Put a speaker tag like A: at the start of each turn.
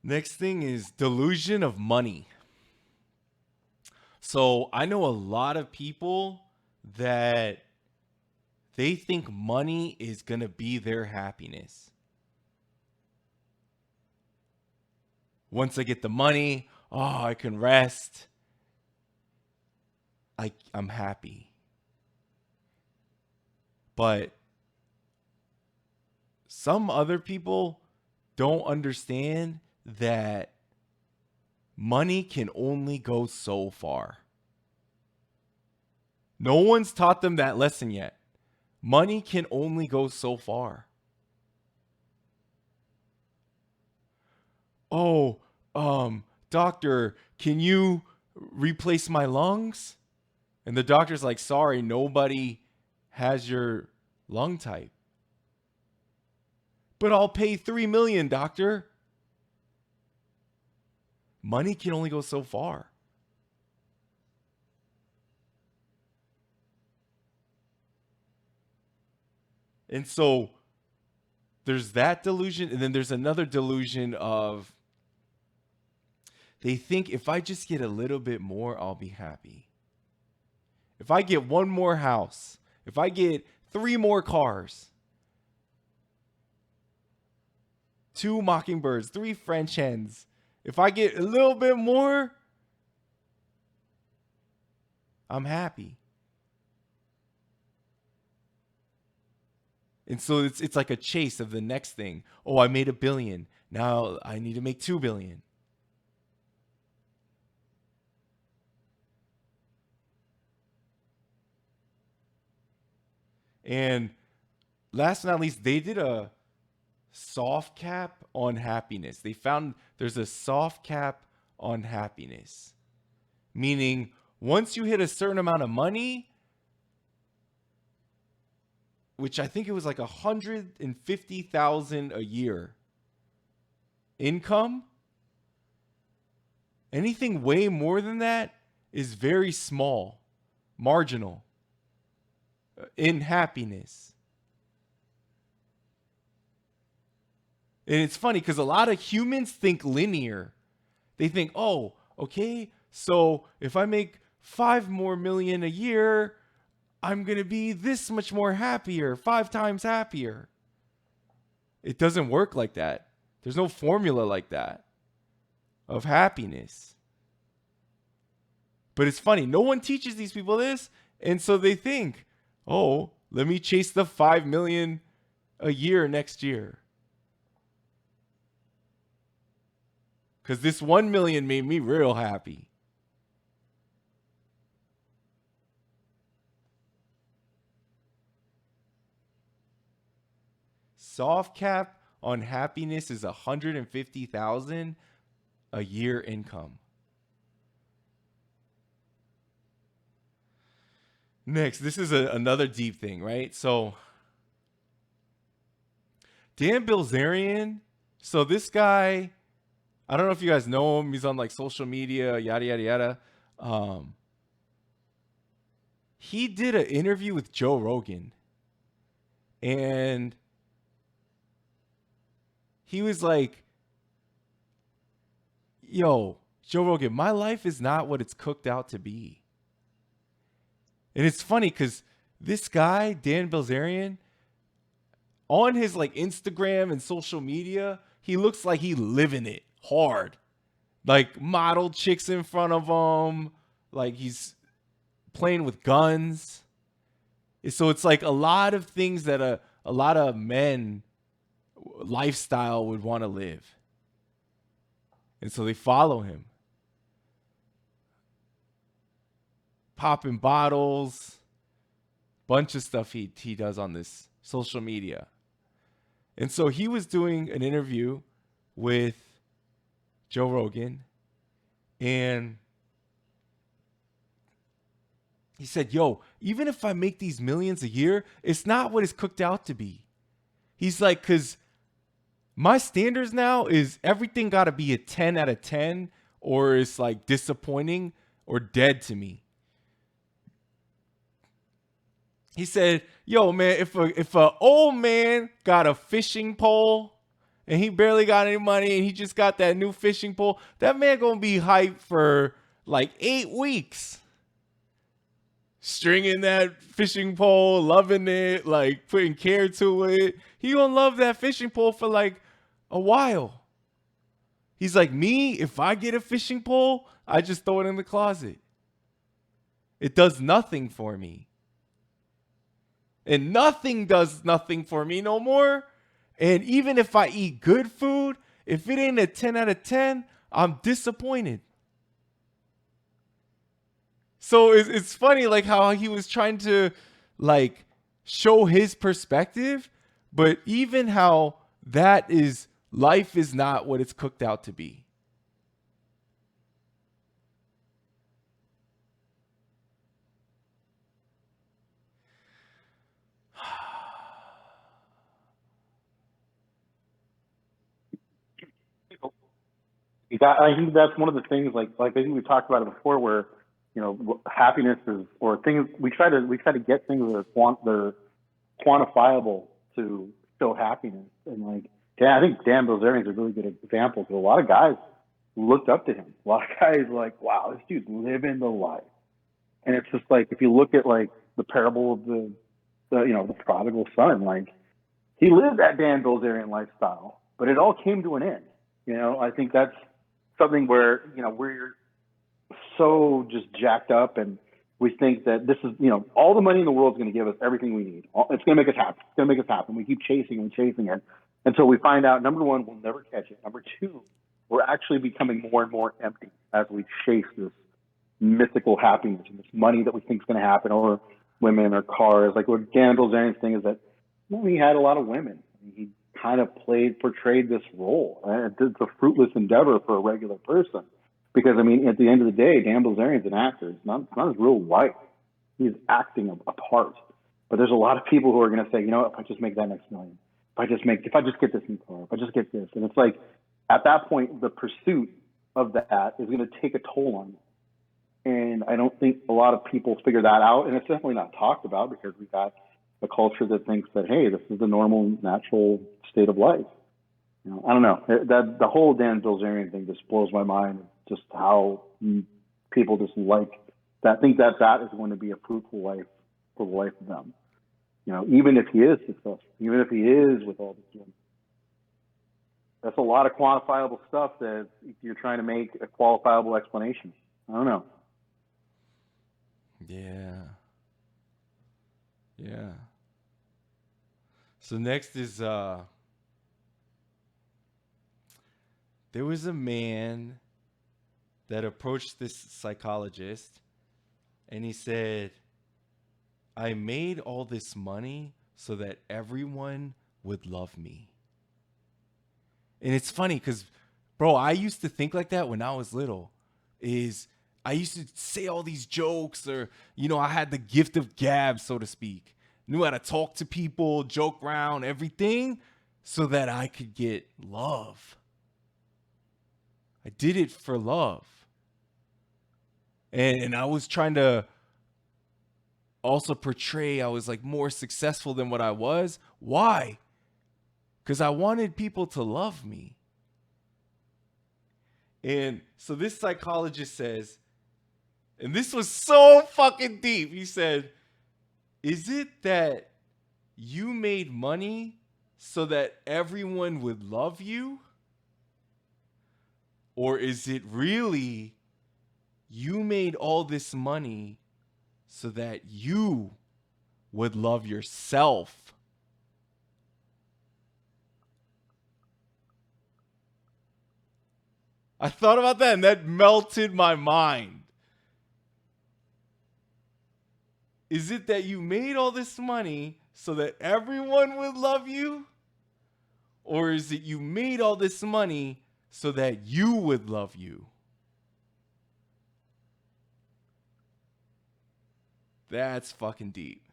A: Next thing is delusion of money. So I know a lot of people that they think money is going to be their happiness. Once I get the money, oh, I can rest. I'm happy. But some other people don't understand that money can only go so far. No one's taught them that lesson yet. Money can only go so far. Oh, doctor, can you replace my lungs? And the doctor's like, sorry, nobody has your lung type. But I'll pay 3 million, doctor. Money can only go so far. And so there's that delusion. And then there's another delusion of they think if I just get a little bit more, I'll be happy. If I get one more house, if I get 3 more cars, 2 mockingbirds, 3 French hens, if I get a little bit more, I'm happy. And so it's like a chase of the next thing. Oh, I made $1 billion. Now I need to make 2 billion. And last but not least, they did a soft cap on happiness. They found there's a soft cap on happiness. Meaning once you hit a certain amount of money, which I think it was like 150,000 a year income, anything way more than that is very small, marginal in happiness. And it's funny because a lot of humans think linear. They think, oh, okay, so if I make 5 more million a year, I'm going to be this much more happier, 5 times happier. It doesn't work like that. There's no formula like that of happiness. But it's funny. No one teaches these people this. And so they think, oh, let me chase the 5 million a year next year. Because this 1 million made me real happy. Soft cap on happiness is 150,000 a year income. Next, this is another deep thing, right? So Dan Bilzerian, so this guy, I don't know if you guys know him. He's on like social media, yada yada yada. He did an interview with Joe Rogan, and he was like, "Yo, Joe Rogan, my life is not what it's cooked out to be." And it's funny because this guy, Dan Bilzerian, on his like Instagram and social media, he looks like he living it hard. Like model chicks in front of him, like he's playing with guns. So it's like a lot of things that a lot of men lifestyle would want to live. And so they follow him. Popping bottles, bunch of stuff he does on this social media. And so he was doing an interview with Joe Rogan, and he said, yo, even if I make these millions a year, it's not what it's cooked out to be. He's like, because my standards now is everything got to be a 10 out of 10 or it's like disappointing or dead to me. He said, yo, man, if a old man got a fishing pole and he barely got any money and he just got that new fishing pole, that man gonna be hyped for like 8 weeks. Stringing that fishing pole, loving it, like putting care to it. He gonna love that fishing pole for like a while. He's like, me, if I get a fishing pole, I just throw it in the closet. It does nothing for me. And nothing does nothing for me no more. And even if I eat good food, if it ain't a 10 out of 10, I'm disappointed. So it's funny like how he was trying to like show his perspective, but even how that is life is not what it's cooked out to be.
B: I think that's one of the things, like I think we talked about it before, where happiness is, or things we try to get things that are they're quantifiable to show happiness, and like I think Dan Bilzerian is a really good example because a lot of guys looked up to him. A lot of guys like, wow, this dude's living the life, and it's just like if you look at like the parable of the prodigal son, like he lived that Dan Bilzerian lifestyle, but it all came to an end. I think that's something where we're so just jacked up, and we think that this is all the money in the world is going to give us everything we need. It's going to make us happy. It's going to make us happy. We keep chasing and chasing it until we find out, number one, we'll never catch it. Number two, we're actually becoming more and more empty as we chase this mythical happiness and this money that we think is going to happen, or women or cars. Like what Dan Bilzerian's thing is that he had a lot of women. He kind of portrayed this role. And it's a fruitless endeavor for a regular person. Because, I mean, at the end of the day, Dan Bilzerian's an actor. It's not his real life. He's acting a part. But there's a lot of people who are going to say, if I just make that next million, if I just get this new car, if I just get this. And it's like, at that point, the pursuit of that is going to take a toll on you. And I don't think a lot of people figure that out. And it's definitely not talked about because we got a culture that thinks that, hey, this is the normal, natural state of life. I don't know. That the whole Dan Bilzerian thing just blows my mind. Just how people just like that, think that is going to be a fruitful life for the life of them. Even if he is successful, even if he is with all this money, that's a lot of quantifiable stuff that you're trying to make a qualifiable explanation. I don't know.
A: Yeah. Yeah. So next is there was a man that approached this psychologist and he said, I made all this money so that everyone would love me. And it's funny because, bro, I used to think like that when I was little. I used to say all these jokes, or, I had the gift of gab, so to speak. Knew how to talk to people, joke around, everything, so that I could get love. I did it for love. And I was trying to also portray I was like more successful than what I was. Why? Because I wanted people to love me. And so this psychologist says, and this was so fucking deep. He said, is it that you made money so that everyone would love you? Or is it really you made all this money so that you would love yourself? I thought about that and that melted my mind. Is it that you made all this money so that everyone would love you? Or is it you made all this money so that you would love you? That's fucking deep.